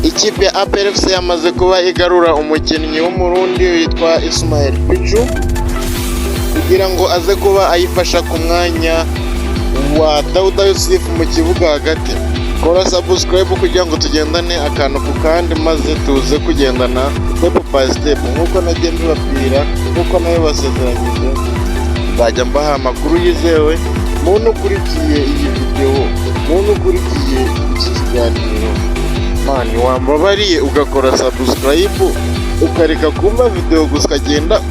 Ikipe ya APR FC yamaze kuba igarura umukinnyi w'umurundi witwa Ismael Pichu kugira ngo aze kuba ayifasha ku mwanya wa Dauda Yusuf mu kibuga hagati. Kora subscribe kugira ngo tugendane akantu ku kandi maze tuze kugendana step by step nk'uko nagiye mbibabwira, nk'uko nawe basezeranyije nzajya mbaha amakuru yizewe. Muntu ukurikiye iyi video, muntu ukurikiye iki kiganiro, mani wambabariye ugakora subscribe ukareka kumva video gusa ukagenda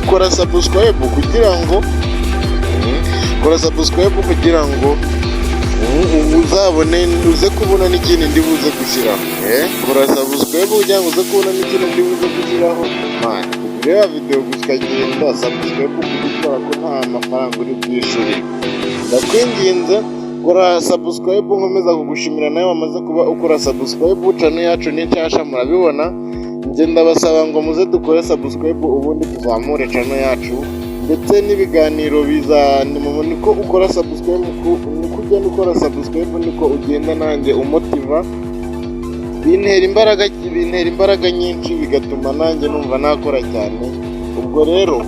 ukora subscribe kugira ngo uzabone uze kubona n'ikindi ndi buze gushyiraho. Kora subscribe kugira ngo uze kubona n'ikindi ndi buze gushyiraho. Man, reba video gusa ukagenda subscribe kugira ko nta mafaranga uri kwishuri. Ndakwinginze kora subscribe, nkomeza kugushimira nawe wamaze kuba ukora subscribe. Channel yacu ni nshyashya murabibona, njye ndabasaba ngo muze dukore subscribe ubundi tuzamure channel yacu, ndetse n'ibiganiro niko ukora subscribe, niko ugenda ukora subscribe niko ugenda nanjye umutiva, bintera imbaraga nyinshi, bigatuma nanjye numva nakora cyane. Ubwo rero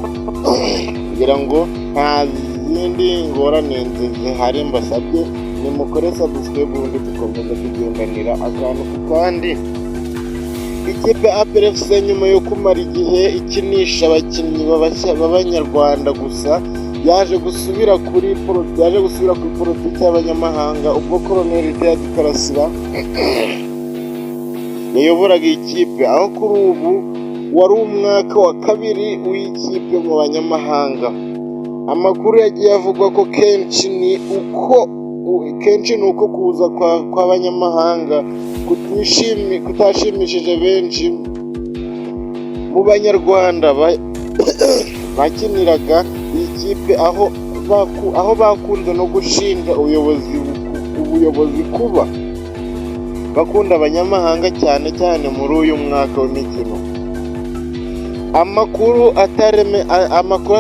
kugira ngo nta zindi ngorane zihari mbasabye, nimukore subscribe ubundi dukomeza kugendanira akantu ku kandi. Ikipe APR FC nyuma yo kumara igihe ikinisha abakinnyi b'abanyarwanda gusa yaje gusubira kuri politiki y'abanyamahanga, ubwo Colonel Richard Karasira yayoboraga ikipe, aho kuri ubu wari umwaka wa kabiri w'ikipe mu banyamahanga. Amakuru yagiye avugwa ko kenshi ni uko kuza kw'abanyamahanga kutashimishije benshi mu banyarwanda bakiniraga iyi kipe, aho bakunze no gushinja ubuyobozi kuba bakunda abanyamahanga cyane cyane muri uyu mwaka w'imikino. Amakuru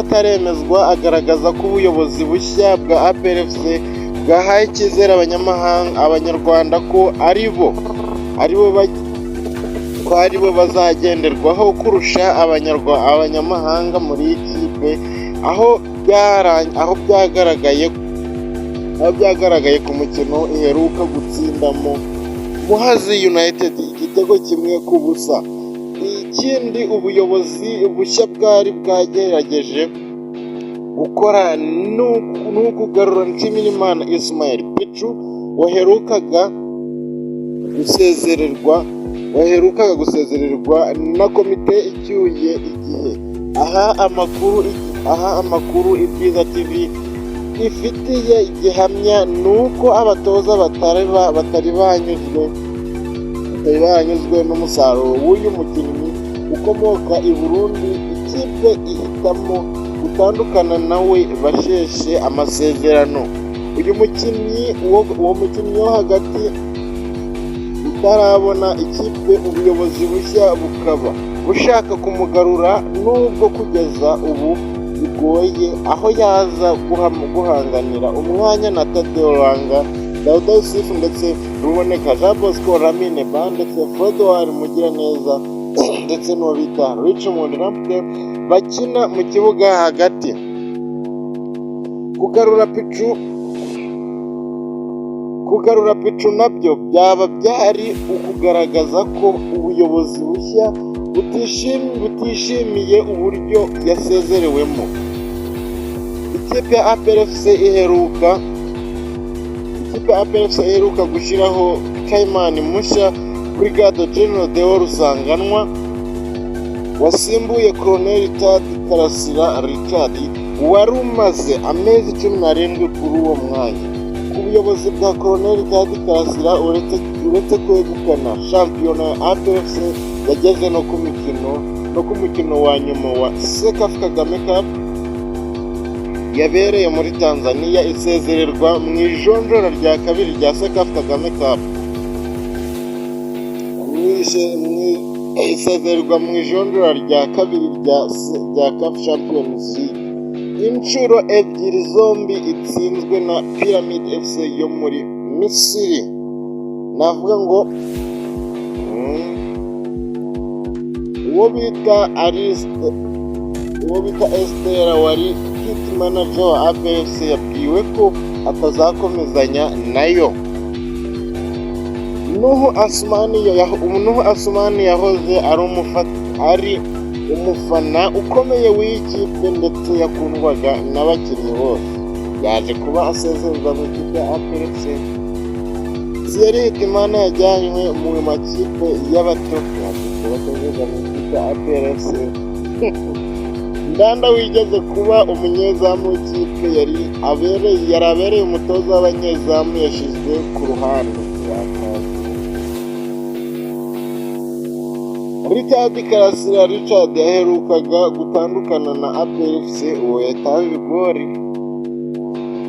ataremezwa agaragaza ko ubuyobozi bushya bwa APR FC bwahaye icyizere abanyarwanda ko aribo bazagenderwaho kurusha abanyamahanga muri iyi kipe, aho byagaragaye ku mukino iheruka gutsindamo Muhazi United igitego 1-0. Ikindi ubuyobozi bushya bwari bwagerageje gukora ni ukugarura Nshimiyimana Ismael Pichu waherukaga gusezererwa na komite icyuye igihe. Aha amakuru Ibyiza TV ifitiye igihamya nuko abatoza batari banyuzwe n'umusaruro w'uyu mukinnyi ukomoka i Burundi. Ikipe ihitamo gutandukana nawe basheshe amasezerano. Uwo mukinnyi wo hagati utarabona ikipe, ubuyobozi bushya bukaba bushaka kumugarura, nubwo kugeza ubu bigoye, aho yaza guhanganira umwanya na Tadeo Langa, Dauda Yusuf ndetse Ruboneka Jean Bosco, Lamine Ba ndetse Frodoir Mugiraneza ndetse n'uwo bita Richmond Lamptey bakina mu kibuga hagati. Kugarura Pichu nabyo byaba byari ukugaragaza ko ubuyobozi bushya butishimiye uburyo yasezerewemo. Ikipe ya APR FC iheruka gushyiraho Kayimani mushya Brigadier General Deo Rusanganwa wasimbuye Colonel Richard Karasira wari umaze amezi 17 kuri uwo mwanya. Ku buyobozi bwa Colonel Richard Karasira, uretse kwegukana shampiyona ya APR FC yageze no ku mukino wa nyuma wa Sekafa Kagame Cup yabereye muri Tanzania, isezererwa mu ijonjora rya kabiri rya Sekafa Kagame Cup. Isezererwa mu ijonjora rya kabiri rya CAF Champions League. Inshuro ebyiri zombi itsinzwe na Pyramid FC yo muri Misiri. Navuga ngo uwo bita Esther wari kit manager wa APRFC yabwiwe ko atazakomezanya nayo. Nuhu Asumani yahoze ari umufana ukomeye w'iyi kipe ndetse yakundwaga n'abakinnyi bose, yaje kuba asezererwa mu ikipe ya APRFC. Thierry Hitimana yajyanywe mu makipe y'abato, yaje kuba asezererwa mu ikipe ya APRFC. Ndanda wigeze kuba umunyezamu w'ikipe yari abereye umutoza w'abanyezamu yashizwe ku ruhande. Richard Karasira yaherukaga gutandukana na APRFC, uwo yatawe ibigori.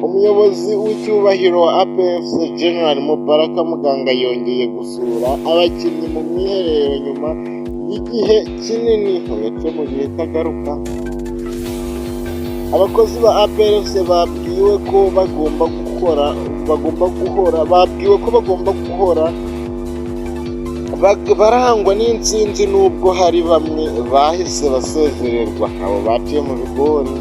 Umuyobozi w'icyubahiro wa APRFC General Mubaraka Muganga yongeye gusura abakinnyi mu mwiherero nyuma y'igihe kinini uretse mu gihe kagaruka. Abakozi ba APRFC babwiwe ko bagomba guhora barangwa n'intsinzi, nubwo hari bamwe bahise basezererwa, abo baciye mu bigori.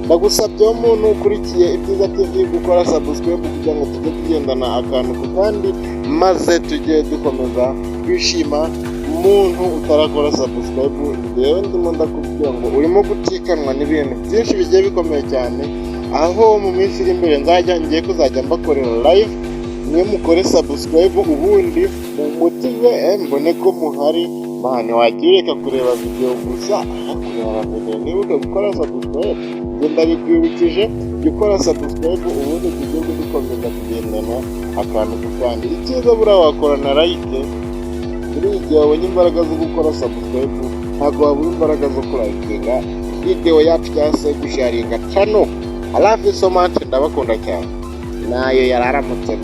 Ndagusabye umuntu ukurikiye Ibyiza TV gukora subscribe kugira ngo tujye tugendana akantu ku kandi, maze tujye dukomeza kwishima. Umuntu utarakora subscribe, rero ndimo ndakubwira ngo urimo gutikanwa n'ibintu byinshi bigiye bikomeye cyane, aho mu minsi iri imbere ngiye kuzajya mbakorera live. Mwe mukore subscribe ubundi mumutive mbone ko muhari. Mane wagiye ureka kureba video gusa, kureba video nibuke gukora subscribe. Genda bikwibukije gukora subscribe ubundi tujye dukomeza kugendana akantu ku kandi. Icyiza buriya wakora na like. Buri gihe wabonye imbaraga zo gukora subscribe, ntabwo wabura imbaraga zo kurayikinga video yacu cyangwa se gusharinga channel. I love you so much, ndabakunda cyane. Nayo yararamutse.